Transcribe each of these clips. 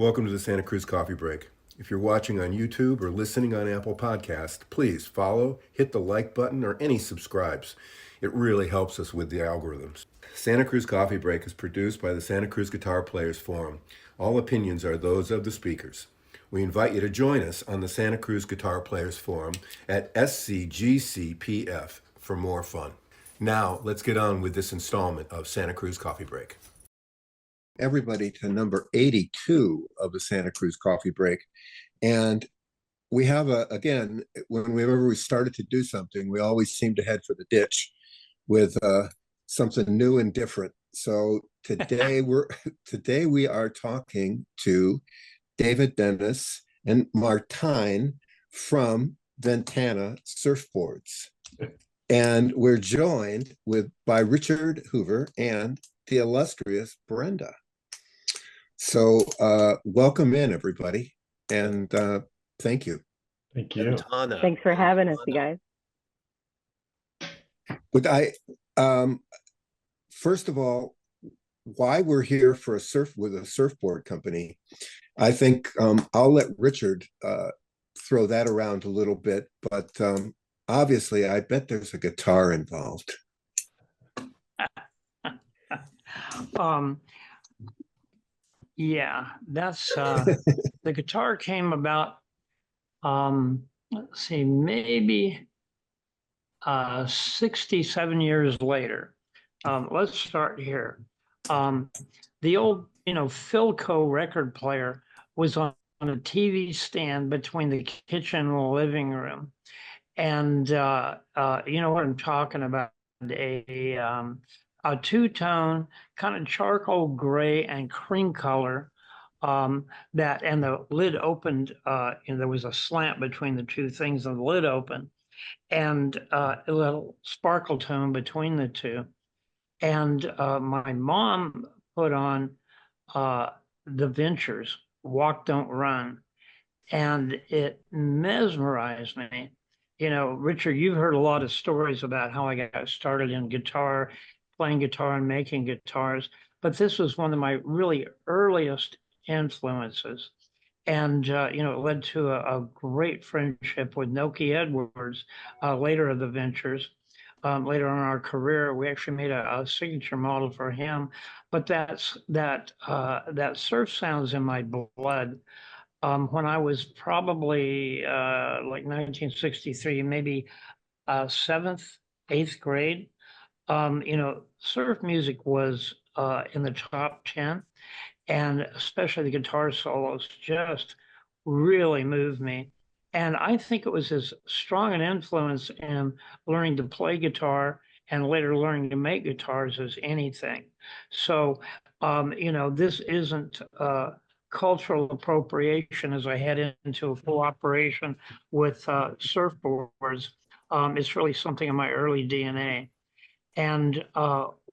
Welcome to the Santa Cruz Coffee Break. If you're watching on YouTube or listening on Apple Podcast, please follow, hit the like button, or any subscribes. It really helps us with the algorithms. Santa Cruz Coffee Break is produced by the Santa Cruz Guitar Players Forum. All opinions are those of the speakers. We invite you to join us on the Santa Cruz Guitar Players Forum at SCGCPF for more fun. Now, let's get on with this installment of Santa Cruz Coffee Break. Everybody to number 82 of the Santa Cruz Coffee Break. And we have again, whenever we started to do something, we always seem to head for the ditch with something new and different. So today we are talking to David Dennis and Martijn from Ventana Surfboards. And we're joined by Richard Hoover and the illustrious Brenda. So welcome in, everybody, and thank you. Thank you. Ventana. Thanks for having us, you guys. But first of all, why we're here for with a surfboard company, I think I'll let Richard throw that around a little bit, but obviously I bet there's a guitar involved. Yeah, that's the guitar came about, let's see, maybe 67 years later. Let's start here. The old, Philco record player was on a TV stand between the kitchen and the living room. And you know what I'm talking about, a two-tone kind of charcoal gray and cream color and the lid opened, and there was a slant between the two things, and the lid opened, and a little sparkle tone between the two. And my mom put on the Ventures, Walk, Don't Run, and it mesmerized me. Richard, you've heard a lot of stories about how I got started in guitar, playing guitar and making guitars, but this was one of my really earliest influences. And, it led to a great friendship with Noki Edwards, later of the Ventures. Later on in our career, we actually made a signature model for him. But that surf sounds in my blood. When I was probably like 1963, maybe 7th, 8th grade, surf music was in the top 10, and especially the guitar solos just really moved me. And I think it was as strong an influence in learning to play guitar and later learning to make guitars as anything. So, this isn't cultural appropriation as I head into a cooperation with Surfboards. It's really something in my early DNA. And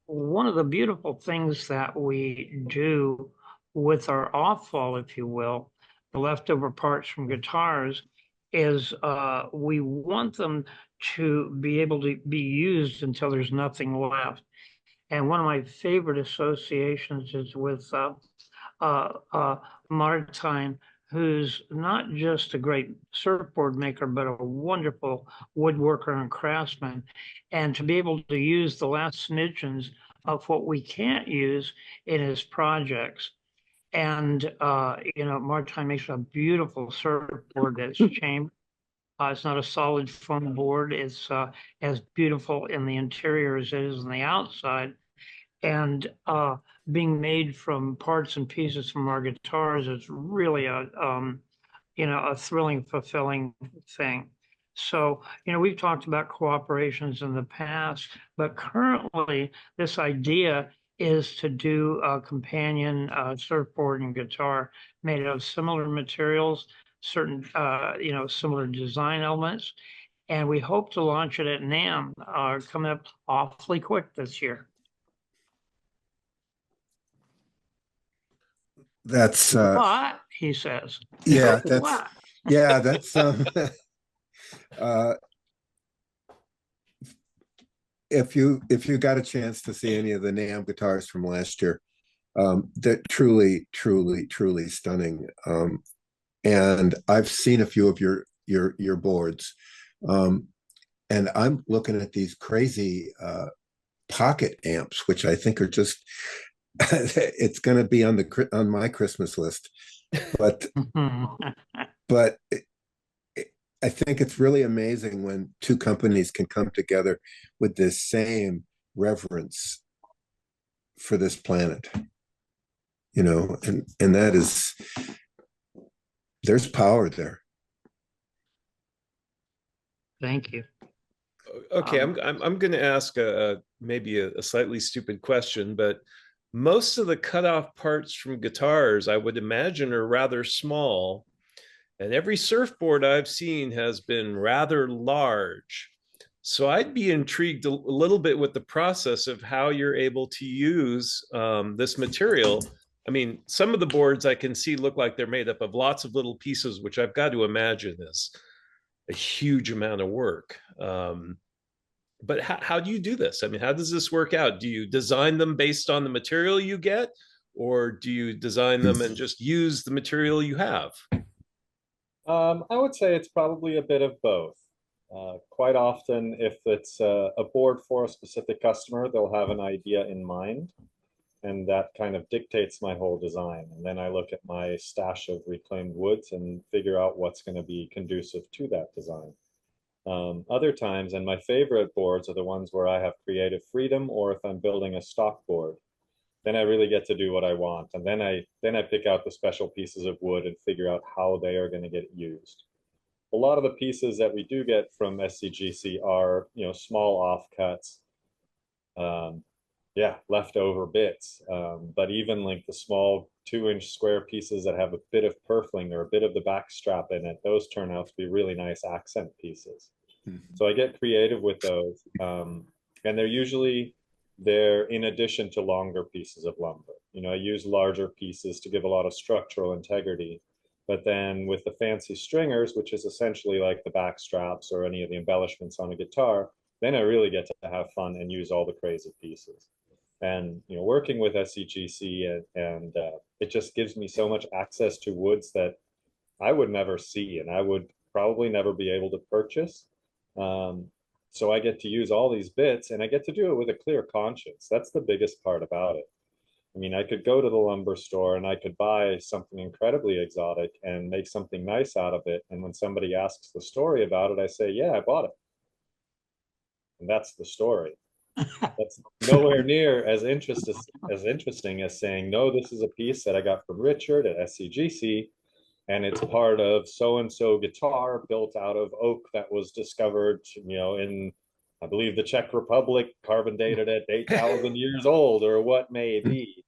one of the beautiful things that we do with our offal, if you will, the leftover parts from guitars, is we want them to be able to be used until there's nothing left. And one of my favorite associations is with Martijn, who's not just a great surfboard maker, but a wonderful woodworker and craftsman. And to be able to use the last smidgens of what we can't use in his projects. And, Martijn makes a beautiful surfboard that's chambered. It's not a solid foam board. It's as beautiful in the interior as it is on the outside. And being made from parts and pieces from our guitars is really a thrilling, fulfilling thing. So, we've talked about cooperations in the past, but currently this idea is to do a companion surfboard and guitar made of similar materials, certain, similar design elements. And we hope to launch it at NAMM coming up awfully quick this year. That's what he says. Yeah, that's what? Yeah, that's if you got a chance to see any of the NAMM guitars from last year, that truly stunning. And I've seen a few of your boards, and I'm looking at these crazy pocket amps, which I think are just it's going to be on my Christmas list. But but I think it's really amazing when two companies can come together with this same reverence for this planet, and that is, there's power there. Thank you. Okay, I'm going to ask maybe a slightly stupid question, but most of the cutoff parts from guitars, I would imagine, are rather small, and every surfboard I've seen has been rather large. So I'd be intrigued a little bit with the process of how you're able to use this material. I mean, some of the boards I can see look like they're made up of lots of little pieces, which I've got to imagine is a huge amount of work. But how do you do this? I mean, how does this work out? Do you design them based on the material you get, or do you design them and just use the material you have? I would say it's probably a bit of both. Quite often, if it's a board for a specific customer, they'll have an idea in mind, and that kind of dictates my whole design. And then I look at my stash of reclaimed woods and figure out what's going to be conducive to that design. Other times, and my favorite boards are the ones where I have creative freedom, or if I'm building a stock board, then I really get to do what I want. And then I pick out the special pieces of wood and figure out how they are going to get used. A lot of the pieces that we do get from SCGC are, small offcuts, leftover bits. But even like the small 2-inch square pieces that have a bit of purfling or a bit of the back strap in it, those turn out to be really nice accent pieces. So I get creative with those. And they're in addition to longer pieces of lumber. I use larger pieces to give a lot of structural integrity. But then with the fancy stringers, which is essentially like the back straps or any of the embellishments on a guitar, then I really get to have fun and use all the crazy pieces. And working with SCGC and it just gives me so much access to woods that I would never see and I would probably never be able to purchase. So I get to use all these bits and I get to do it with a clear conscience. That's the biggest part about it. I mean, I could go to the lumber store and I could buy something incredibly exotic and make something nice out of it. And when somebody asks the story about it, I say, yeah, I bought it. And that's the story. That's nowhere near as interesting as saying, no, this is a piece that I got from Richard at SCGC, and it's part of so-and-so guitar built out of oak that was discovered, in, I believe, the Czech Republic, carbon dated at 8,000 years old, or what may be.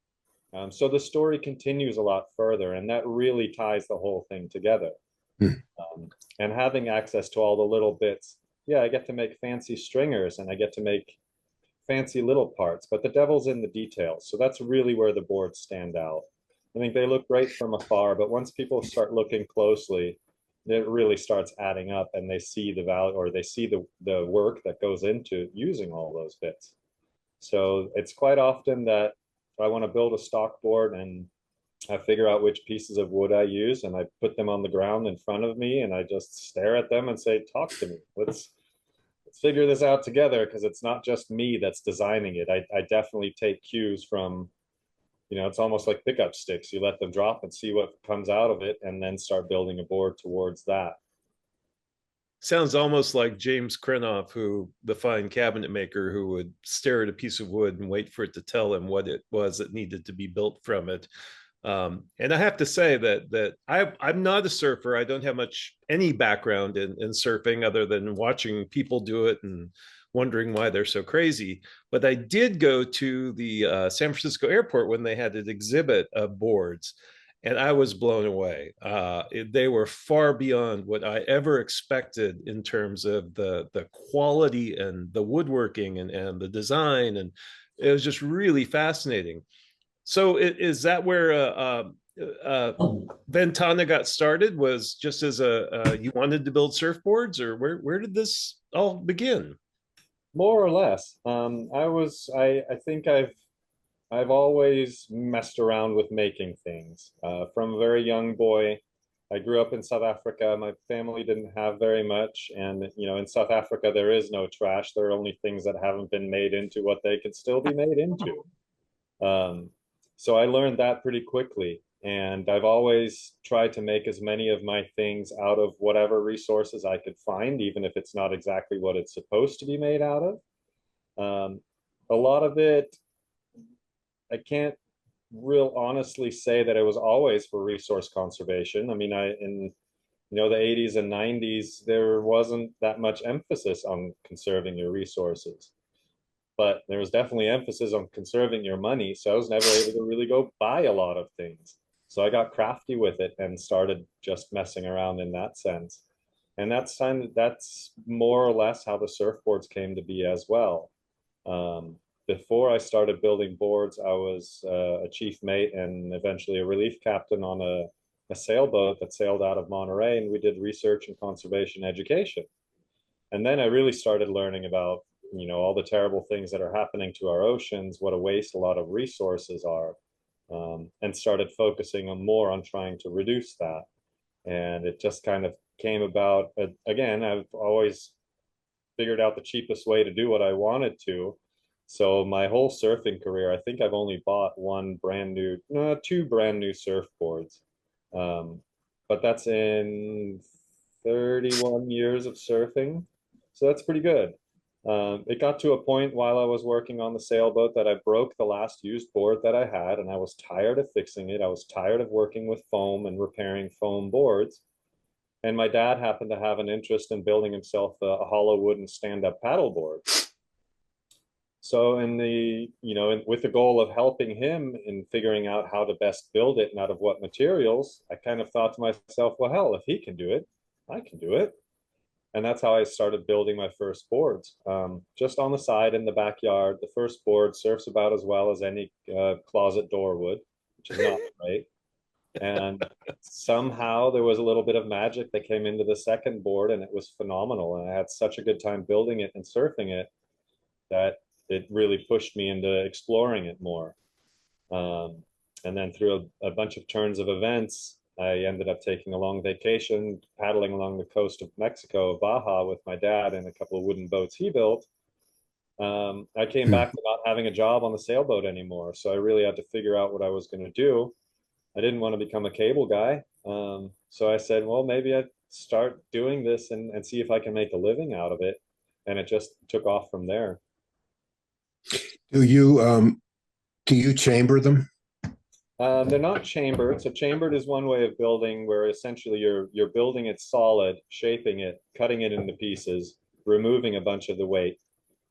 So the story continues a lot further, and that really ties the whole thing together. And having access to all the little bits, I get to make fancy stringers, and I get to make fancy little parts, but the devil's in the details. So that's really where the boards stand out. I think they look great from afar, but once people start looking closely, it really starts adding up and they see the value, or they see the work that goes into using all those bits. So it's quite often that I want to build a stock board and I figure out which pieces of wood I use and I put them on the ground in front of me and I just stare at them and say, talk to me. Let's figure this out together, because it's not just me that's designing it. I definitely take cues from, it's almost like pickup sticks. You let them drop and see what comes out of it and then start building a board towards that. Sounds almost like James Krenoff, the fine cabinet maker who would stare at a piece of wood and wait for it to tell him what it was that needed to be built from it. And I have to say that I'm not a surfer. I don't have any background in surfing other than watching people do it and wondering why they're so crazy. But I did go to the San Francisco airport when they had an exhibit of boards, and I was blown away. They were far beyond what I ever expected in terms of the quality and the woodworking and the design, and it was just really fascinating. So is that where Ventana got started? Was just as you wanted to build surfboards, or where did this all begin? More or less. I think I've always messed around with making things. From a very young boy, I grew up in South Africa. My family didn't have very much. And, you know, in South Africa, there is no trash. There are only things that haven't been made into what they could still be made into. Um, so I learned that pretty quickly. And I've always tried to make as many of my things out of whatever resources I could find, even if it's not exactly what it's supposed to be made out of. A lot of it, I can't real honestly say that it was always for resource conservation. I mean, in the 80s and 90s, there wasn't that much emphasis on conserving your resources, but there was definitely emphasis on conserving your money. So I was never able to really go buy a lot of things. So I got crafty with it and started just messing around in that sense. And that's more or less how the surfboards came to be as well. Before I started building boards, I was a chief mate and eventually a relief captain on a sailboat that sailed out of Monterey, and we did research and conservation education. And then I really started learning about, all the terrible things that are happening to our oceans, what a waste a lot of resources are, and started focusing more on trying to reduce that. And it just kind of came about. Again, I've always figured out the cheapest way to do what I wanted to. So my whole surfing career, I think I've only bought two brand new surfboards. But that's in 31 years of surfing. So that's pretty good. It got to a point while I was working on the sailboat that I broke the last used board that I had, and I was tired of fixing it. I was tired of working with foam and repairing foam boards. And my dad happened to have an interest in building himself a hollow wooden stand-up paddleboard. So with the goal of helping him in figuring out how to best build it and out of what materials, I kind of thought to myself, well, hell, if he can do it, I can do it. And that's how I started building my first boards. Just on the side in the backyard, the first board surfs about as well as any closet door would, which is not great. And somehow there was a little bit of magic that came into the second board, and it was phenomenal. And I had such a good time building it and surfing it that it really pushed me into exploring it more. And then through a bunch of turns of events, I ended up taking a long vacation, paddling along the coast of Mexico, Baja, with my dad and a couple of wooden boats he built. I came back to not having a job on the sailboat anymore. So I really had to figure out what I was going to do. I didn't want to become a cable guy. So I said, well, maybe I'd start doing this and see if I can make a living out of it. And it just took off from there. Do you chamber them? They're not chambered. So chambered is one way of building where essentially you're building it solid, shaping it, cutting it into pieces, removing a bunch of the weight,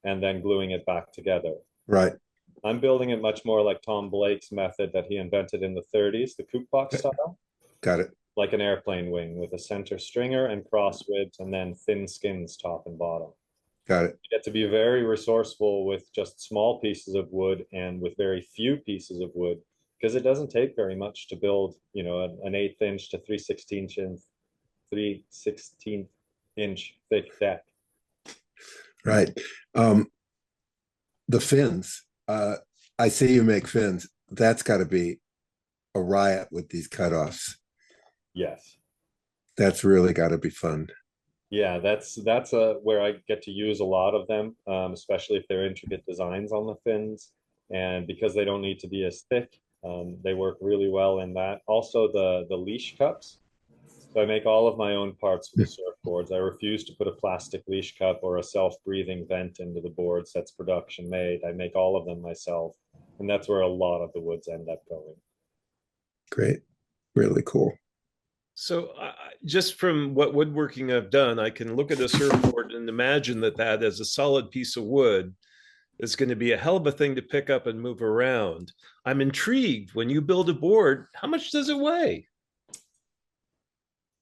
and then gluing it back together. Right. I'm building it much more like Tom Blake's method that he invented in the 30s, the coop box style. Got it. Like an airplane wing with a center stringer and cross ribs and then thin skins top and bottom. Got it. You get to be very resourceful with just small pieces of wood and with very few pieces of wood, because it doesn't take very much to build, an 1/8 inch to 3/16 inch thick deck. Right. The fins. I see you make fins. That's got to be a riot with these cutoffs. Yes. That's really got to be fun. Yeah, that's where I get to use a lot of them, especially if they're intricate designs on the fins. And because they don't need to be as thick, they work really well in that. Also, the leash cups. So I make all of my own parts for the surfboards. I refuse to put a plastic leash cup or a self-breathing vent into the boards that's production made. I make all of them myself. And that's where a lot of the woods end up going. Great. Really cool. So just from what woodworking I've done, I can look at a surfboard and imagine that as a solid piece of wood is going to be a hell of a thing to pick up and move around. I'm intrigued. When you build a board, how much does it weigh?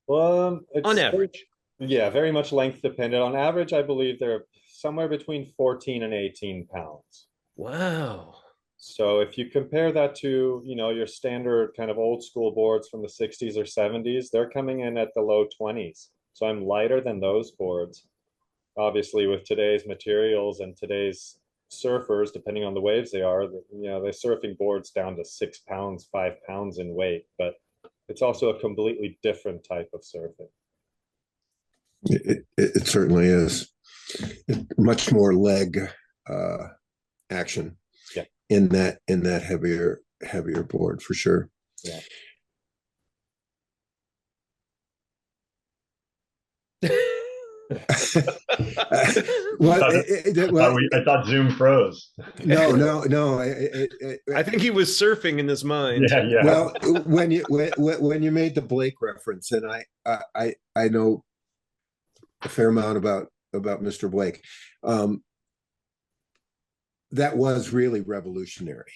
Well, on average. Yeah, very much length dependent. On average, I believe they're somewhere between 14 and 18 pounds. Wow. So if you compare that to, your standard kind of old school boards from the 60s or 70s, they're coming in at the low 20s. So I'm lighter than those boards. Obviously, with today's materials and today's surfers, depending on the waves they are, they're surfing boards down to 6 pounds, 5 pounds in weight, but it's also a completely different type of surfing. It certainly is. Much more leg action in that heavier board for sure. Yeah. I thought Zoom froze. No. I think he was surfing in his mind. Yeah. Well, when you made the Blake reference, and I know a fair amount about Mr. Blake, that was really revolutionary.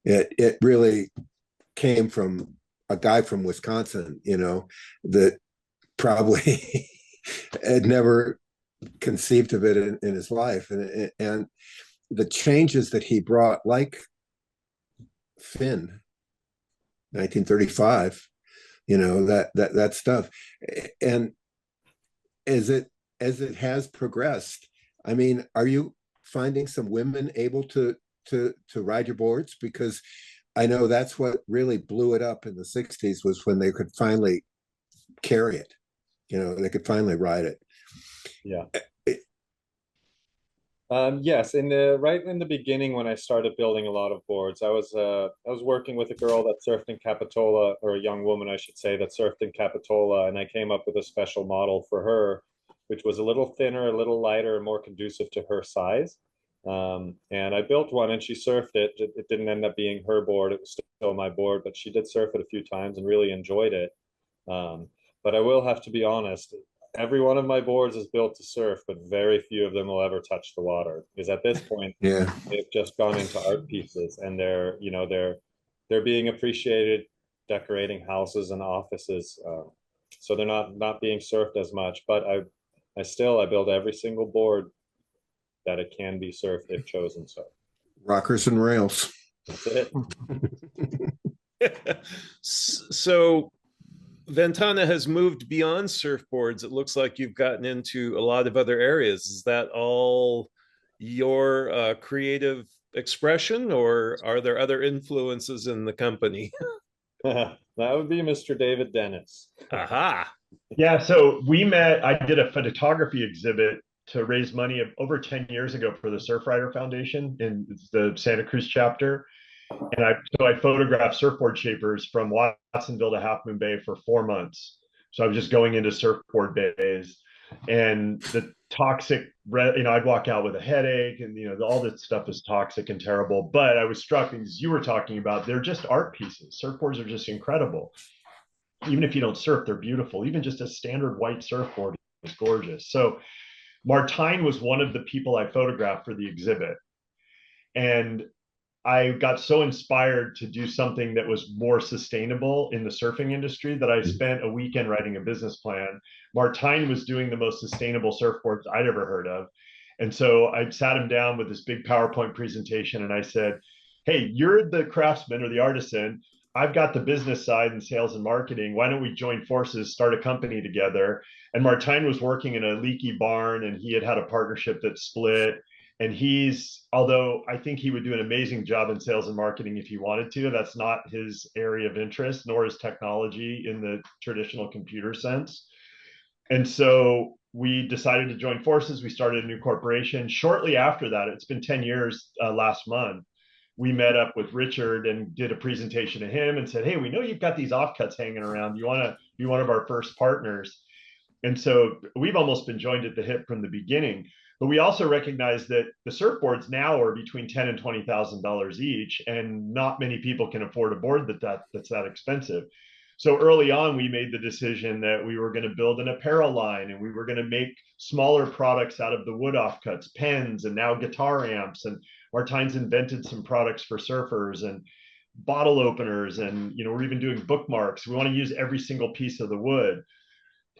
It really came from a guy from Wisconsin, that probably had never conceived of it in his life, and the changes that he brought, like Finn, 1935, that stuff, and as it has progressed, I mean, are you finding some women able to ride your boards? Because I know that's what really blew it up in the 60s, was when they could finally carry it. They could finally ride it. Yeah. Yes, right in the beginning, when I started building a lot of boards, I was working with a girl that surfed in Capitola, or a young woman, I should say, that surfed in Capitola, and I came up with a special model for her, which was a little thinner, a little lighter, and more conducive to her size. And I built one, and she surfed it. It didn't end up being her board; it was still my board, but she did surf it a few times and really enjoyed it. But I will have to be honest, every one of my boards is built to surf, but very few of them will ever touch the water, because at this point, they've just gone into art pieces, and they're being appreciated decorating houses and offices. So they're not being surfed as much, but I build every single board that it can be surfed if chosen so. Rockers and rails. That's it. So Ventana has moved beyond surfboards. It looks like you've gotten into a lot of other areas. Is that all your creative expression, or are there other influences in the company? That would be Mr. David Dennis. Aha. Yeah, so we met. I did a photography exhibit to raise money over 10 years ago for the Surfrider Foundation in the Santa Cruz chapter. And I photographed surfboard shapers from Watsonville to Half Moon Bay for 4 months. So I was just going into surfboard bays, and the toxic, I'd walk out with a headache, and all this stuff is toxic and terrible. But I was struck, as you were talking about, they're just art pieces. Surfboards are just incredible. Even if you don't surf, they're beautiful. Even just a standard white surfboard is gorgeous. So Martijn was one of the people I photographed for the exhibit. And I got so inspired to do something that was more sustainable in the surfing industry that I spent a weekend writing a business plan. Martijn was doing the most sustainable surfboards I'd ever heard of. And so I sat him down with this big PowerPoint presentation, and I said, hey, you're the craftsman or the artisan. I've got the business side and sales and marketing. Why don't we join forces, start a company together? And Martijn was working in a leaky barn, and he had a partnership that split. And although I think he would do an amazing job in sales and marketing if he wanted to, that's not his area of interest, nor is technology in the traditional computer sense. And so we decided to join forces. We started a new corporation. Shortly after that, it's been 10 years last month, we met up with Richard and did a presentation to him and said, hey, we know you've got these offcuts hanging around. You want to be one of our first partners? And so we've almost been joined at the hip from the beginning. But we also recognize that the surfboards now are between $10,000 and $20,000 each, and not many people can afford a board that's that expensive. So early on, we made the decision that we were going to build an apparel line, and we were going to make smaller products out of the wood offcuts, pens, and now guitar amps. And Martijn's invented some products for surfers and bottle openers, and we're even doing bookmarks. We want to use every single piece of the wood.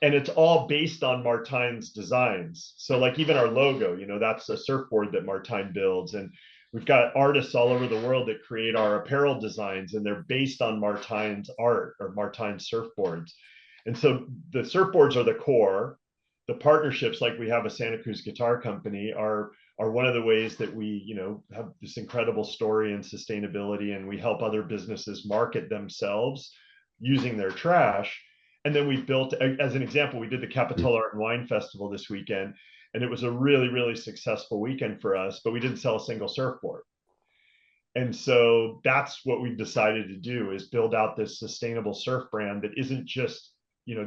And it's all based on Martijn's designs. So like even our logo, that's a surfboard that Martijn builds. And we've got artists all over the world that create our apparel designs, and they're based on Martijn's art or Martijn's surfboards. And so the surfboards are the core. The partnerships, like we have a Santa Cruz guitar company, are are one of the ways that we, have this incredible story and sustainability, and we help other businesses market themselves using their trash. And then we built, as an example, we did the Capitola Art and Wine Festival this weekend, and it was a really, really successful weekend for us, but we didn't sell a single surfboard. And so that's what we've decided to do, is build out this sustainable surf brand that isn't just,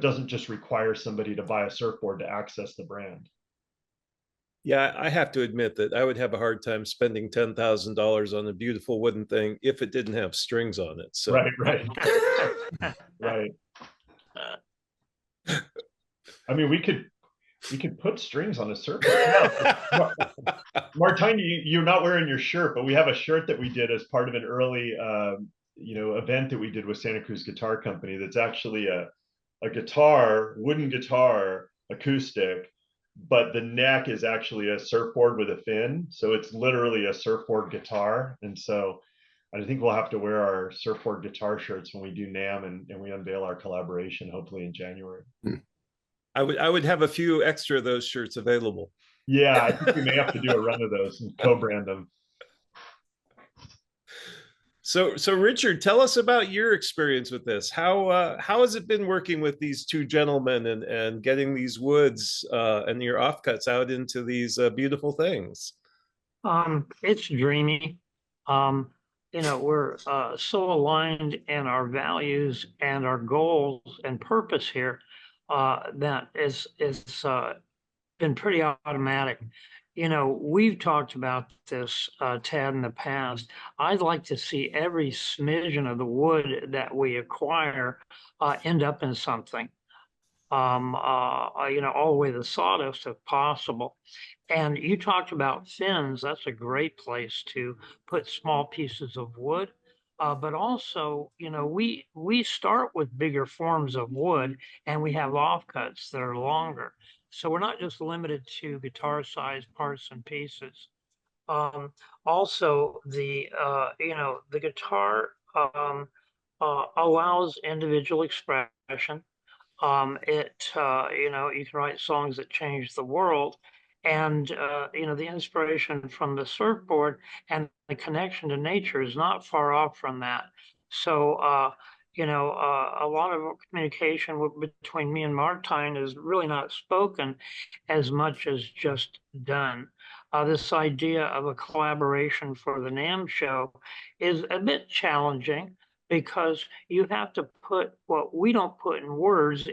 doesn't just require somebody to buy a surfboard to access the brand. Yeah, I have to admit that I would have a hard time spending $10,000 on a beautiful wooden thing if it didn't have strings on it. So Right. Right. I mean, we could put strings on a surfboard. Martijn, you're not wearing your shirt, but we have a shirt that we did as part of an early event that we did with Santa Cruz Guitar Company. That's actually a guitar, wooden guitar, acoustic, but the neck is actually a surfboard with a fin. So it's literally a surfboard guitar. And so I think we'll have to wear our surfboard guitar shirts when we do NAMM and we unveil our collaboration, hopefully in January. I would have a few extra of those shirts available. Yeah, I think we may have to do a run of those and co-brand them. So Richard, tell us about your experience with this. How has it been working with these two gentlemen and getting these woods and your offcuts out into these beautiful things? It's dreamy. We're so aligned in our values and our goals and purpose here that it's been pretty automatic. We've talked about this, Tad, in the past. I'd like to see every smidgen of the wood that we acquire end up in something. All the way to sawdust if possible. And you talked about fins. That's a great place to put small pieces of wood. But also, we start with bigger forms of wood and we have offcuts that are longer. So we're not just limited to guitar size parts and pieces. Also, the guitar allows individual expression. You can write songs that change the world. And, the inspiration from the surfboard and the connection to nature is not far off from that. So, a lot of communication between me and Martijn is really not spoken as much as just done. This idea of a collaboration for the NAMM show is a bit challenging because you have to put what we don't put in words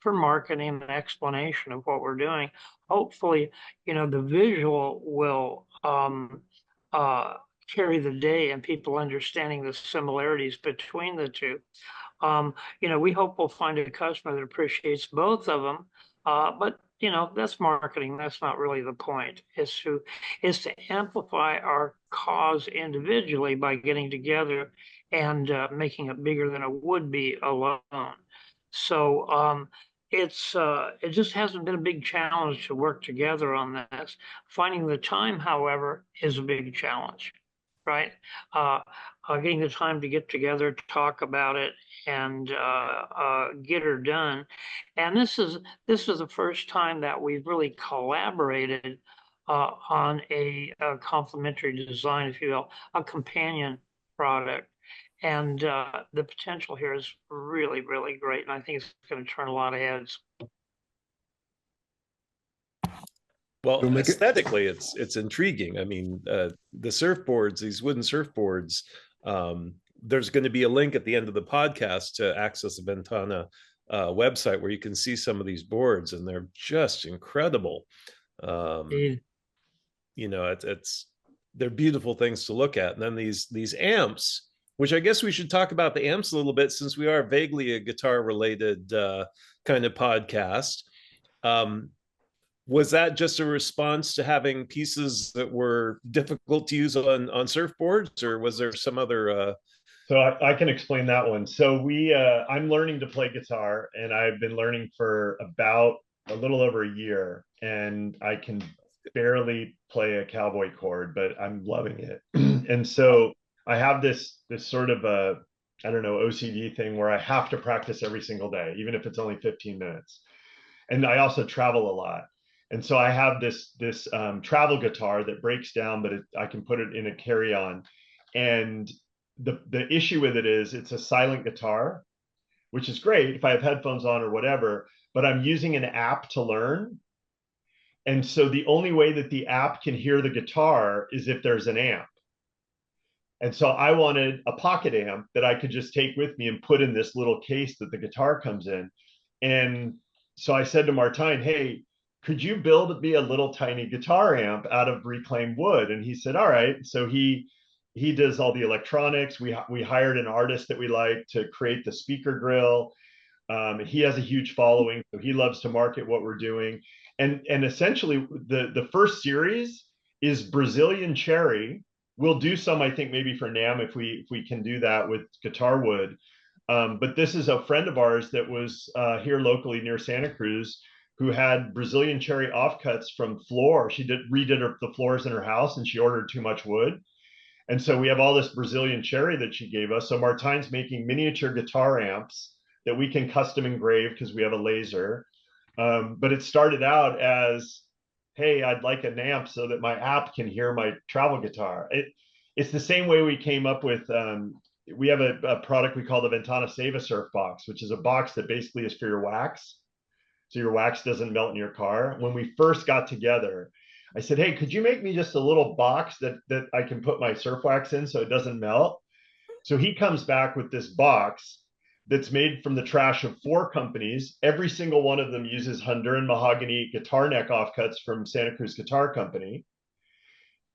for marketing and explanation of what we're doing. Hopefully, the visual will carry the day and people understanding the similarities between the two. We hope we'll find a customer that appreciates both of them, but that's marketing. That's not really the point. Is to amplify our cause individually by getting together and making it bigger than it would be alone. So it just hasn't been a big challenge to work together on this. Finding the time, however, is a big challenge, right? Getting the time to get together, talk about it, and get her done. And this is the first time that we've really collaborated on a complementary design, if you will, a companion product. And the potential here is really, really great. And I think it's going to turn a lot of heads. Well, aesthetically, it's intriguing. I mean, the surfboards, these wooden surfboards, there's going to be a link at the end of the podcast to access the Ventana website where you can see some of these boards, and they're just incredible. They're beautiful things to look at. And then these amps, which I guess we should talk about the amps a little bit, since we are vaguely a guitar related kind of podcast. Was that just a response to having pieces that were difficult to use on surfboards, or was there some other? So I can explain that one. So I'm learning to play guitar, and I've been learning for about a little over a year, and I can barely play a cowboy chord, but I'm loving it. And so I have this sort of OCD thing where I have to practice every single day, even if it's only 15 minutes. And I also travel a lot. And so I have this travel guitar that breaks down, but I can put it in a carry-on. And the issue with it is it's a silent guitar, which is great if I have headphones on or whatever, but I'm using an app to learn. And so the only way that the app can hear the guitar is if there's an amp. And so I wanted a pocket amp that I could just take with me and put in this little case that the guitar comes in. And so I said to Martijn, hey, could you build me a little tiny guitar amp out of reclaimed wood? And he said, all right. So he does all the electronics. We hired an artist that we like to create the speaker grill. He has a huge following, so he loves to market what we're doing. And essentially the first series is Brazilian cherry. We'll do some, I think, maybe for NAMM if we can do that with guitar wood. But this is a friend of ours that was here locally near Santa Cruz, who had Brazilian cherry offcuts from floor. She redid the floors in her house, and she ordered too much wood. And so we have all this Brazilian cherry that she gave us. So Martijn's making miniature guitar amps that we can custom engrave because we have a laser. But it started out as, hey, I'd like an amp so that my app can hear my travel guitar. It's the same way we came up with, we have a product we call the Ventana Save a Surf box, which is a box that basically is for your wax. So your wax doesn't melt in your car. When we first got together, I said, hey, could you make me just a little box that I can put my surf wax in so it doesn't melt? So he comes back with this box that's made from the trash of 4 companies. Every single one of them uses Honduran mahogany guitar neck offcuts from Santa Cruz Guitar Company.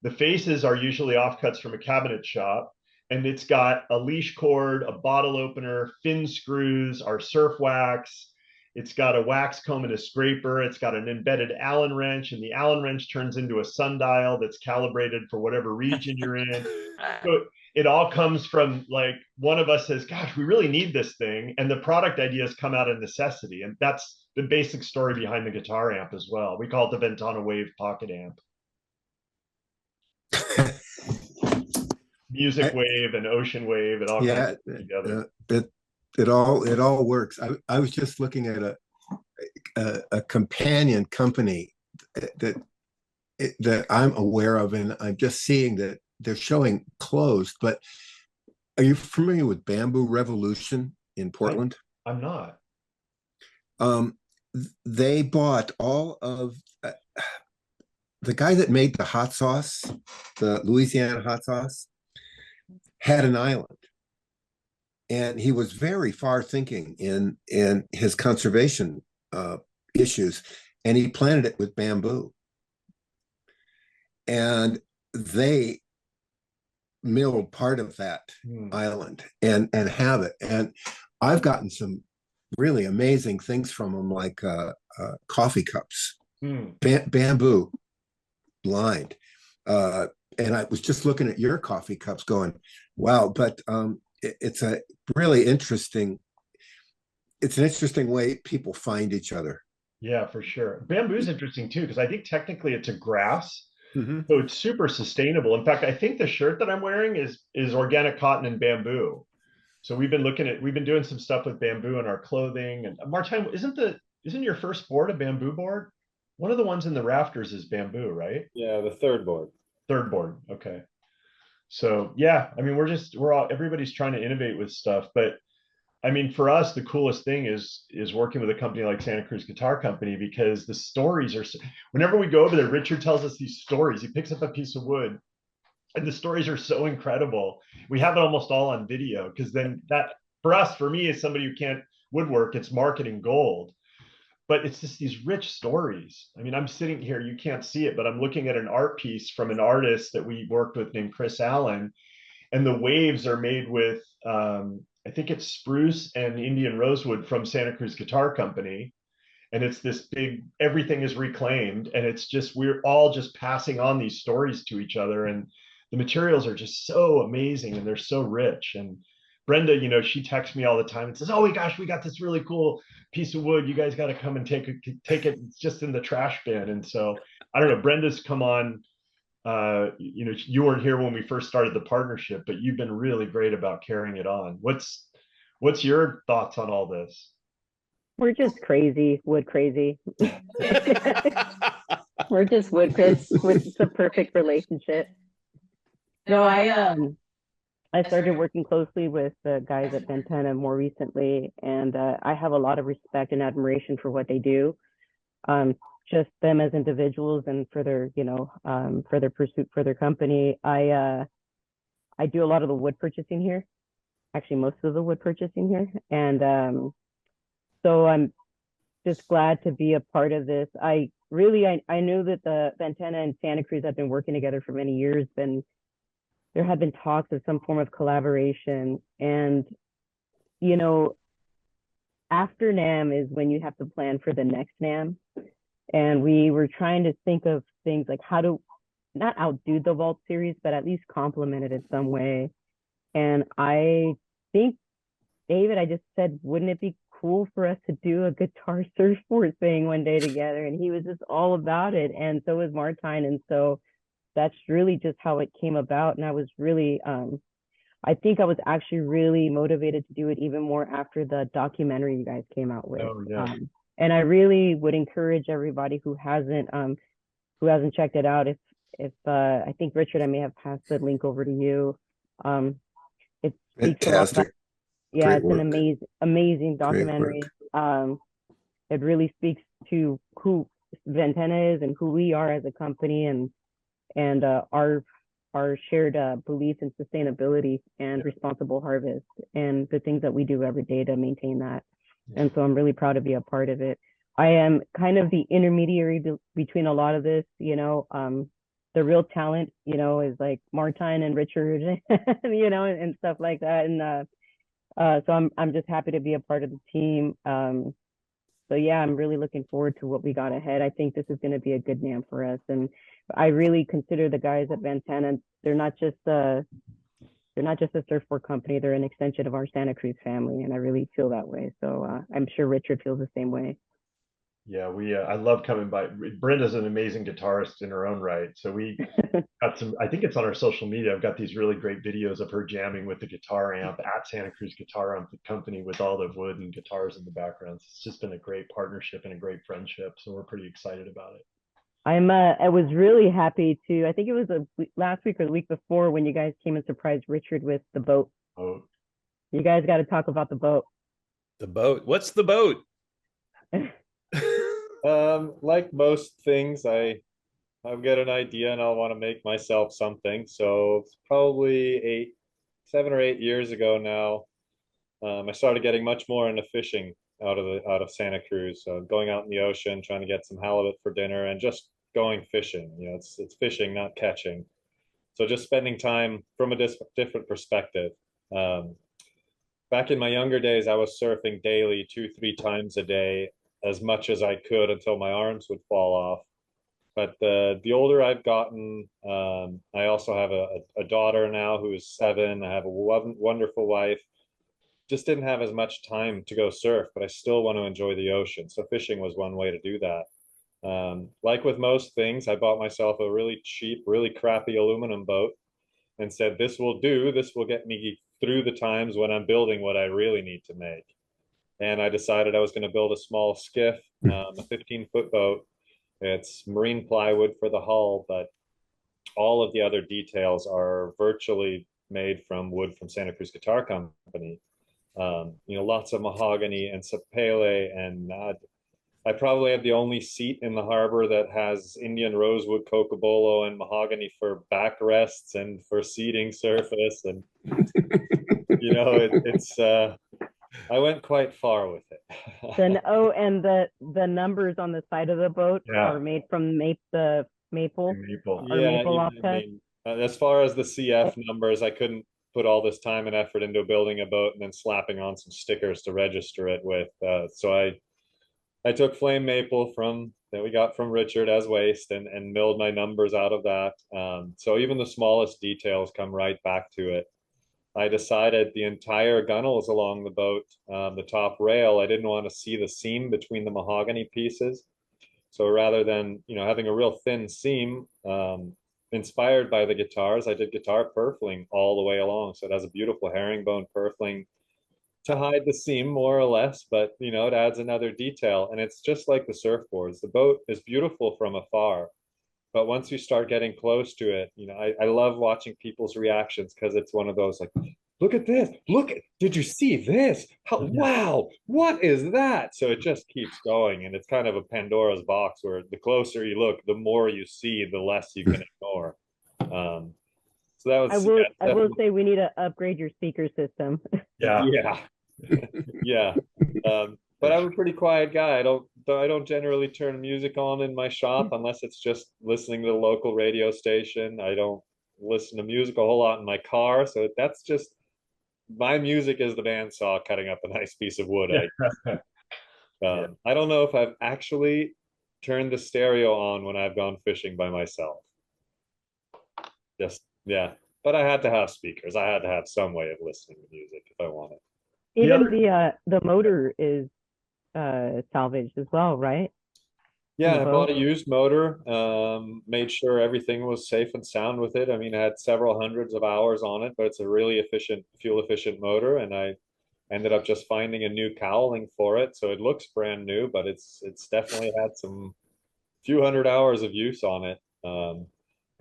The faces are usually offcuts from a cabinet shop. And it's got a leash cord, a bottle opener, fin screws, our surf wax. It's got a wax comb and a scraper. It's got an embedded Allen wrench, and the Allen wrench turns into a sundial that's calibrated for whatever region you're in. So it all comes from, like, one of us says, gosh, we really need this thing. And the product ideas come out of necessity. And that's the basic story behind the guitar amp as well. We call it the Ventana Wave Pocket Amp. Music wave and ocean wave, it all comes together. It all works. I was just looking at a companion company that I'm aware of, and I'm just seeing that they're showing closed. But are you familiar with Bamboo Revolution in Portland? I'm not. They bought all of the guy that made the hot sauce, the Louisiana hot sauce, had an island. And he was very far thinking in his conservation issues, and he planted it with bamboo. And they milled part of that island and have it. And I've gotten some really amazing things from them, like coffee cups, bamboo lined. And I was just looking at your coffee cups going, wow, but it's a really interesting, it's an interesting way people find each other. Yeah, for sure. Bamboo is interesting too, because I think technically it's a grass. Mm-hmm. So it's super sustainable. In fact, I think the shirt that I'm wearing is organic cotton and bamboo. So we've been doing some stuff with bamboo in our clothing. And Martijn, isn't your first board a bamboo board? One of the ones in the rafters is bamboo, right? Yeah, the third board. Third board. Okay. So yeah, I mean, everybody's trying to innovate with stuff, but I mean, for us, the coolest thing is working with a company like Santa Cruz Guitar Company, because the stories are, whenever we go over there, Richard tells us these stories. He picks up a piece of wood and the stories are so incredible. We have it almost all on video, because then that, for me, as somebody who can't woodwork, it's marketing gold. But it's just these rich stories. I mean, I'm sitting here, you can't see it, but I'm looking at an art piece from an artist that we worked with named Chris Allen. And the waves are made with, I think it's spruce and Indian rosewood from Santa Cruz Guitar Company. And it's this big, everything is reclaimed. And it's just, we're all just passing on these stories to each other. And the materials are just so amazing and they're so rich. And Brenda, she texts me all the time and says, oh my gosh, we got this really cool piece of wood. You guys got to come and take it. It's just in the trash bin. And so, I don't know, Brenda's come on, you weren't here when we first started the partnership, but you've been really great about carrying it on. What's your thoughts on all this? We're just crazy, wood crazy. We're just wood pits with the perfect relationship. No, I started working closely with the guys at Ventana more recently, and I have a lot of respect and admiration for what they do. Just them as individuals and for their, for their pursuit for their company. I do a lot of the wood purchasing here, actually most of the wood purchasing here, and so I'm just glad to be a part of this. I knew that the Ventana and Santa Cruz have been working together for many years, and there have been talks of some form of collaboration. And, after NAM is when you have to plan for the next NAM. And we were trying to think of things like how to not outdo the Vault series, but at least complement it in some way. And I think, David, I just said, wouldn't it be cool for us to do a guitar surfboard thing one day together? And he was just all about it. And so was Martijn. And so that's really just how it came about. And I was really, I think I was actually really motivated to do it even more after the documentary you guys came out with. Oh, yeah. And I really would encourage everybody who hasn't checked it out. If I think Richard, I may have passed the link over to you. It speaks a lot about, Fantastic. yeah, Great it's an work. amazing Great documentary. work. It really speaks to who Ventana is and who we are as a company, and our shared belief in sustainability and responsible harvest and the things that we do every day to maintain that. And so I'm really proud to be a part of it. I am kind of the intermediary between a lot of this, the real talent, is like Martijn and Richard, and stuff like that. And so I'm just happy to be a part of the team. So yeah, I'm really looking forward to what we got ahead. I think this is going to be a good NAM for us. And I really consider the guys at Ventana, they're not just a surfboard company, they're an extension of our Santa Cruz family. And I really feel that way. So I'm sure Richard feels the same way. Yeah, I love coming by. Brenda's an amazing guitarist in her own right. So we got some, I think it's on our social media. I've got these really great videos of her jamming with the guitar amp at Santa Cruz Guitar Amp Company with all the wood and guitars in the background. It's just been a great partnership and a great friendship. So we're pretty excited about it. I was really happy to, I think it was last week or the week before when you guys came and surprised Richard with the boat. Oh, You guys got to talk about the boat. The boat. What's the boat? Like most things, I'll get an idea and I'll want to make myself something. So it's probably 7 or 8 years ago now. I started getting much more into fishing out of Santa Cruz, going out in the ocean, trying to get some halibut for dinner, and just going fishing. It's fishing, not catching. So just spending time from a different perspective. Back in my younger days, I was surfing daily, 2-3 times a day, as much as I could until my arms would fall off. But the older I've gotten, I also have a daughter now who is 7. I have a wonderful wife. Just didn't have as much time to go surf, but I still want to enjoy the ocean. So fishing was one way to do that. Like with most things, I bought myself a really cheap, really crappy aluminum boat and said, this will do. This will get me through the times when I'm building what I really need to make. And I decided I was going to build a small skiff, a 15-foot boat. It's marine plywood for the hull, but all of the other details are virtually made from wood from Santa Cruz Guitar Company. Lots of mahogany and sapele, and I probably have the only seat in the harbor that has Indian rosewood, cocobolo, and mahogany for backrests and for seating surface. And it's I went quite far with it. Then and the numbers on the side of the boat are made from the maple. Maple. Or maple offset. As far as the CF numbers, I couldn't put all this time and effort into building a boat and then slapping on some stickers to register it with. So I took flame maple that we got from Richard as waste and milled my numbers out of that. So even the smallest details come right back to it. I decided the entire gunnels along the boat, the top rail, I didn't want to see the seam between the mahogany pieces. So rather than having a real thin seam, inspired by the guitars, I did guitar purfling all the way along. So it has a beautiful herringbone purfling to hide the seam more or less, but you know, it adds another detail. And it's just like the surfboards. The boat is beautiful from afar, but once you start getting close to it, you know, I love watching people's reactions because it's one of those like, look at this, did you see this? Wow, what is that? So it just keeps going. And it's kind of a Pandora's box where the closer you look, the more you see, the less you can ignore. So that was, I will say we need to upgrade your speaker system. Yeah. yeah. Yeah. But I'm a pretty quiet guy. I don't generally turn music on in my shop unless it's just listening to the local radio station. I don't listen to music a whole lot in my car. So that's just my music is the bandsaw cutting up a nice piece of wood. I don't know if I've actually turned the stereo on when I've gone fishing by myself. Just yeah. But I had to have speakers. I had to have some way of listening to music if I wanted. Even the motor is salvaged as well, right? Yeah, I bought a used motor, made sure everything was safe and sound with it. I mean, I had several hundreds of hours on it, but it's a really efficient, fuel efficient motor. And I ended up just finding a new cowling for it. So it looks brand new, but it's definitely had some few hundred hours of use on it.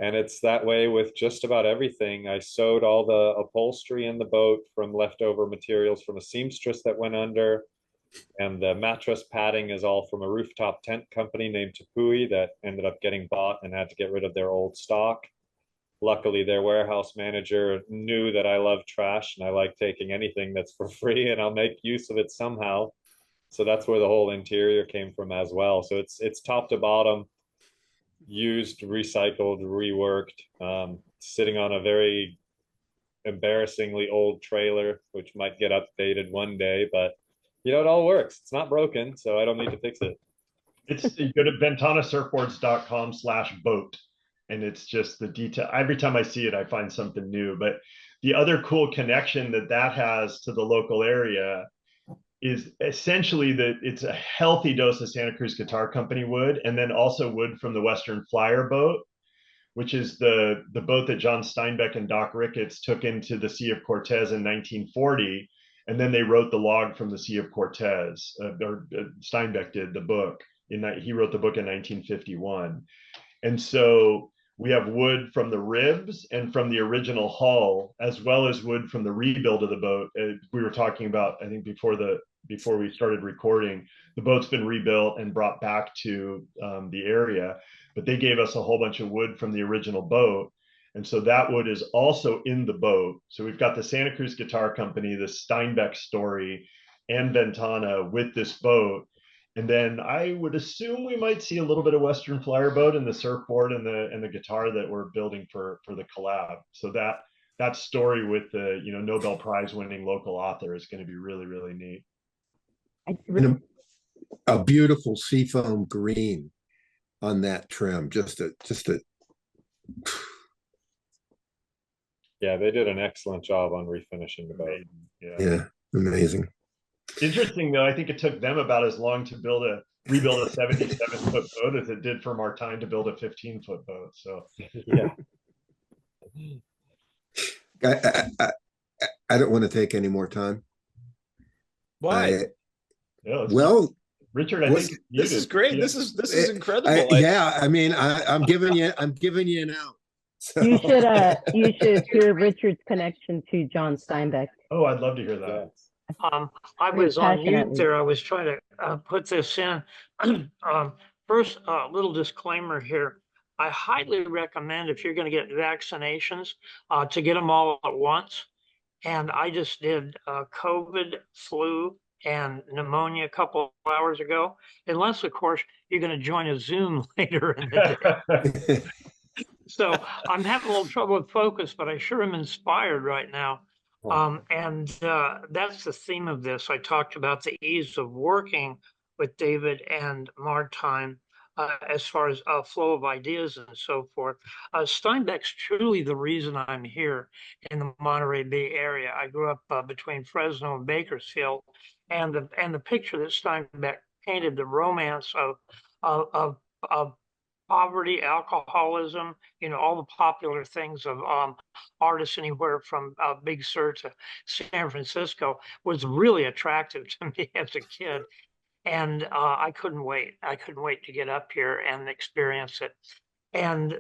And it's that way with just about everything. I sewed all the upholstery in the boat from leftover materials from a seamstress that went under. And the mattress padding is all from a rooftop tent company named Tepui that ended up getting bought and had to get rid of their old stock. Luckily, their warehouse manager knew that I love trash and I like taking anything that's for free and I'll make use of it somehow. So that's where the whole interior came from as well. So it's top to bottom, used, recycled, reworked, sitting on a very embarrassingly old trailer, which might get updated one day, but you know, it all works. It's not broken, so I don't need to fix it. You go to ventanasurfboards.com/boat, and it's just the detail. Every time I see it, I find something new. But the other cool connection that has to the local area is essentially that it's a healthy dose of Santa Cruz Guitar Company wood, and then also wood from the Western Flyer boat, which is the boat that John Steinbeck and Doc Ricketts took into the Sea of Cortez in 1940. And then they wrote the log from the Sea of Cortez, Steinbeck did the book. He wrote the book in 1951. And so we have wood from the ribs and from the original hull, as well as wood from the rebuild of the boat. We were talking about, I think before we started recording, the boat's been rebuilt and brought back to the area, but they gave us a whole bunch of wood from the original boat. And so that wood is also in the boat. So we've got the Santa Cruz Guitar Company, the Steinbeck story, and Ventana with this boat. And then I would assume we might see a little bit of Western Flyer boat in the surfboard and the guitar that we're building for the collab. So that story with the Nobel Prize winning local author is going to be really, really neat. And a beautiful seafoam green on that trim. Just a Yeah, they did an excellent job on refinishing the boat. Yeah, amazing. Interesting though, I think it took them about as long to rebuild a 77-foot boat as it did for Martijn to build a 15-foot boat. So yeah. I don't want to take any more time. Why? Well, Richard, I think this is great. Yeah. This is incredible. I mean, I'm giving you an out. So. You should hear Richard's connection to John Steinbeck. Oh, I'd love to hear that. I was on mute there. I was trying to put this in. First, a little disclaimer here. I highly recommend if you're going to get vaccinations to get them all at once. And I just did COVID, flu, and pneumonia a couple of hours ago. Unless, of course, you're going to join a Zoom later in the day. So I'm having a little trouble with focus, but I sure am inspired right now. And that's the theme of this. I talked about the ease of working with David and Martijn as far as flow of ideas and so forth. Steinbeck's truly the reason I'm here in the Monterey Bay area. I grew up between Fresno and Bakersfield, and the picture that Steinbeck painted, the romance of poverty, alcoholism, all the popular things of artists anywhere from Big Sur to San Francisco was really attractive to me as a kid. And I couldn't wait. I couldn't wait to get up here and experience it. And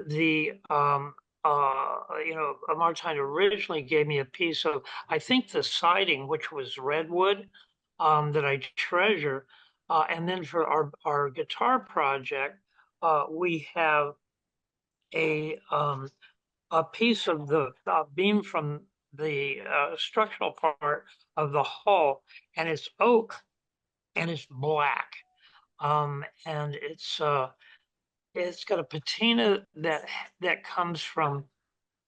Martijn originally gave me a piece of, I think, the siding, which was redwood, that I treasure. And then for our guitar project, we have a piece of the beam from the structural part of the hull, and it's oak and it's black. And it's got a patina that comes from,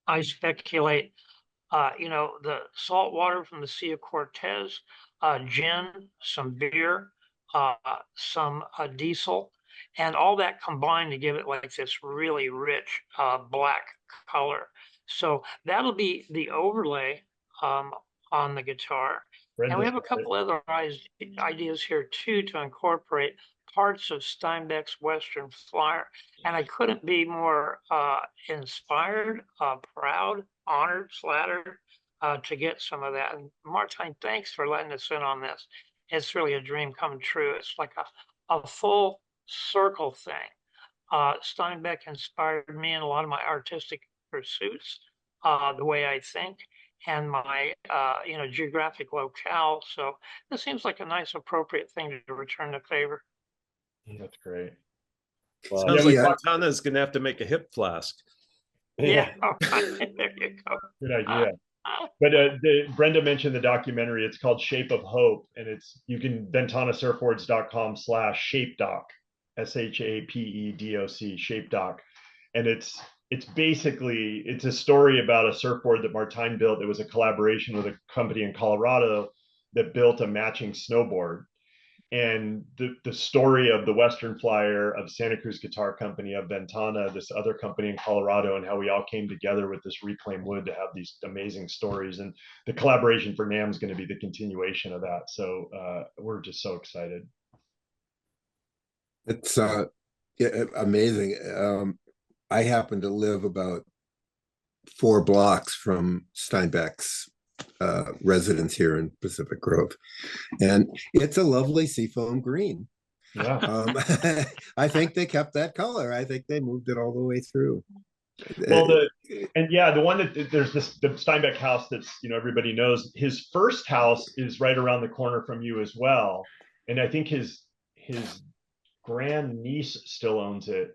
I speculate, the salt water from the Sea of Cortez, gin, some beer, some diesel, and all that combined to give it like this really rich black color. So that'll be the overlay on the guitar. And we have a couple other ideas here too to incorporate parts of Steinbeck's Western Flyer. And I couldn't be more inspired, proud, honored, flattered to get some of that. And Martijn, thanks for letting us in on this. It's really a dream come true. It's like a full circle thing. Steinbeck inspired me in a lot of my artistic pursuits, the way I think, and my geographic locale. So this seems like a nice, appropriate thing to return the favor. That's great. Well, Sounds yeah, like Ventana is going to have to make a hip flask. Yeah. There you go. Good idea. But Brenda mentioned the documentary. It's called Shape of Hope, and you can ventanasurfboards.com/shapedoc, SHAPEDOC, shapedoc, and it's basically a story about a surfboard that Martijn built. It was a collaboration with a company in Colorado that built a matching snowboard. And the story of the Western Flyer, of Santa Cruz Guitar Company, of Ventana, this other company in Colorado, and how we all came together with this reclaimed wood to have these amazing stories. And the collaboration for NAMM is going to be the continuation of that. So we're just so excited. It's amazing. I happen to live about 4 blocks from Steinbeck's residence here in Pacific Grove, and it's a lovely seafoam green. Yeah. I think they kept that color. I think they moved it all the way through. Well, the one that there's the Steinbeck house that's everybody knows. His first house is right around the corner from you as well, and I think his grandniece still owns it.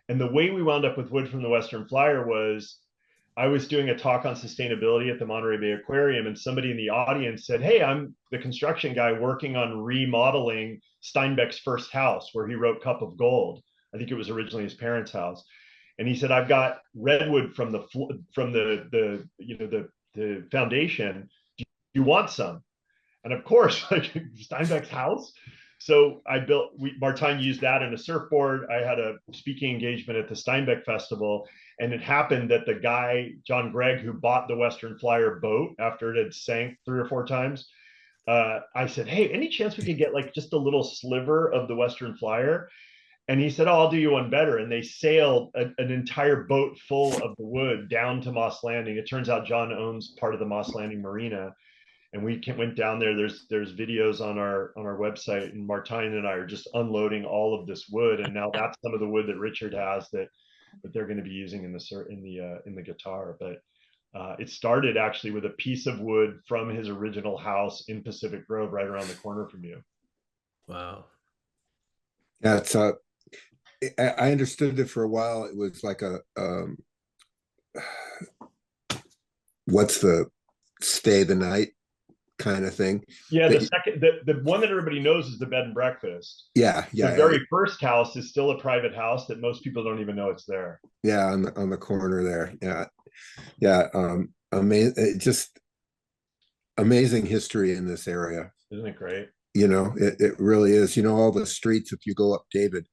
And the way we wound up with wood from the Western Flyer was, I was doing a talk on sustainability at the Monterey Bay Aquarium, and somebody in the audience said, "Hey, I'm the construction guy working on remodeling Steinbeck's first house where he wrote Cup of Gold." I think it was originally his parents' house. And he said, "I've got redwood from the foundation. Do you want some?" And of course, like, Steinbeck's house. So Martijn used that in a surfboard. I had a speaking engagement at the Steinbeck Festival, and it happened that the guy, John Gregg, who bought the Western Flyer boat after it had sank 3 or 4 times, I said, "Hey, any chance we could get like just a little sliver of the Western Flyer?" And he said, "Oh, I'll do you one better." And they sailed an entire boat full of the wood down to Moss Landing. It turns out John owns part of the Moss Landing Marina. And we went down there. There's videos on our website, and Martijn and I are just unloading all of this wood. And now that's some of the wood that Richard has that they're going to be using in the guitar. But it started actually with a piece of wood from his original house in Pacific Grove, right around the corner from you. Wow. Yeah, it's I understood it for a while. It was like a what's the stay the night kind of thing. Yeah, the one that everybody knows is the bed and breakfast. Yeah. The very first house is still a private house that most people don't even know it's there. Yeah, on the corner there. Yeah. Amazing, just amazing history in this area. Isn't it great? It really is. All the streets, if you go up David,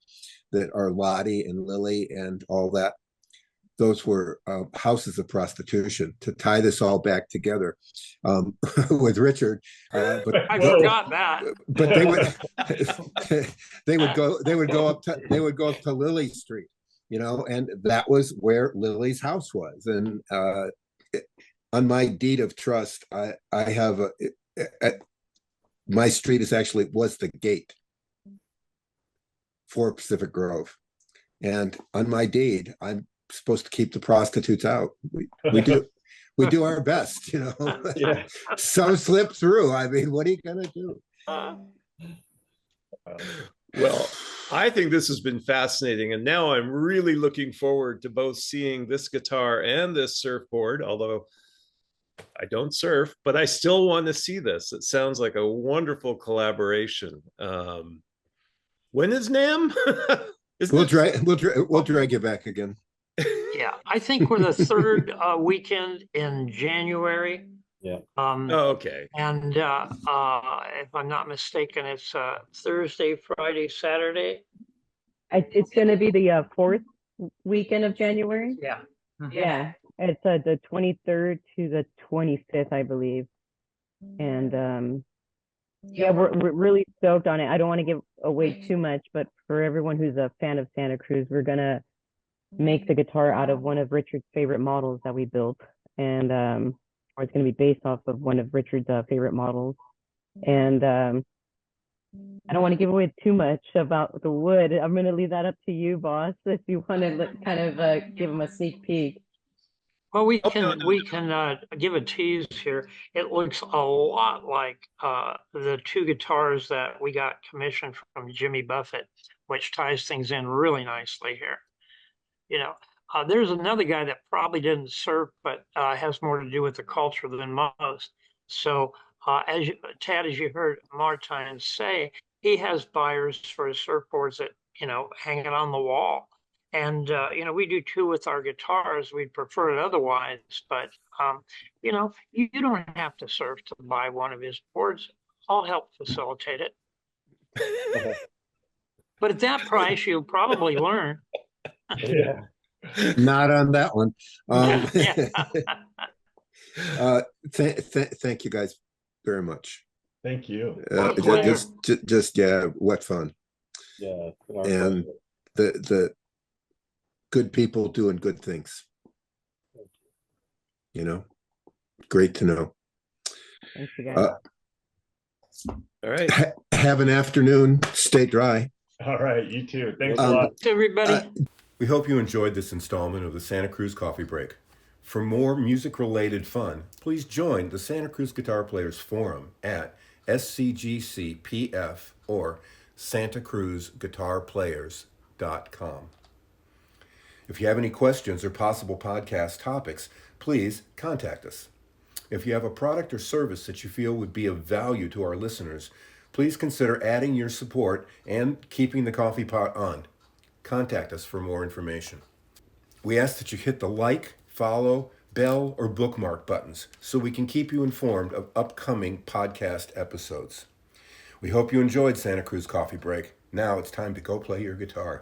that are Lottie and Lily and all that, those were houses of prostitution. To tie this all back together with Richard, but I forgot that. But they would they would go up to Lily Street, you know, and that was where Lily's house was. And on my deed of trust, I have my street was the gate for Pacific Grove. And on my deed, I'm supposed to keep the prostitutes out. We do our best, you know. Yeah. Some slip through. I mean, what are you gonna do? Well, I think this has been fascinating, and now I'm really looking forward to both seeing this guitar and this surfboard, although I don't surf, but I still want to see this. It sounds like a wonderful collaboration. When is NAMM? We'll drag you back again. Yeah, I think we're the third weekend in January. Yeah. Oh, okay. And if I'm not mistaken, it's Thursday, Friday, Saturday. It's going to be the fourth weekend of January. Yeah. Yeah, it's the 23rd to the 25th, I believe. And yeah, we're really stoked on it. I don't want to give away too much, but for everyone who's a fan of Santa Cruz, we're gonna make the guitar out of one of Richard's favorite models that we built, and or it's gonna be based off of one of Richard's favorite models. And I don't want to give away too much about the wood. I'm gonna leave that up to you, boss, if you want to kind of give him a sneak peek. Well, we can give a tease here. It looks a lot like the two guitars that we got commissioned from Jimmy Buffett, which ties things in really nicely here. You know, there's another guy that probably didn't surf, but has more to do with the culture than most. So, Tad, as you heard Martijn say, he has buyers for his surfboards that, you know, hanging on the wall. And, you know, we do too with our guitars. We'd prefer it otherwise, but, you know, you don't have to surf to buy one of his boards. I'll help facilitate it. But at that price, you'll probably learn. Yeah. Not on that one. Thank you guys very much. Thank you. What fun. Yeah. And the good people doing good things. You know, great to know. Thank you, guys. All right. Have an afternoon. Stay dry. All right, you too. Thanks a lot. Everybody. We hope you enjoyed this installment of the Santa Cruz Coffee Break. For more music-related fun, please join the Santa Cruz Guitar Players Forum at SCGCPF or santacruzguitarplayers.com. If you have any questions or possible podcast topics, please contact us. If you have a product or service that you feel would be of value to our listeners, please consider adding your support and keeping the coffee pot on. Contact us for more information. We ask that you hit the like, follow, bell, or bookmark buttons so we can keep you informed of upcoming podcast episodes. We hope you enjoyed Santa Cruz Coffee Break. Now it's time to go play your guitar.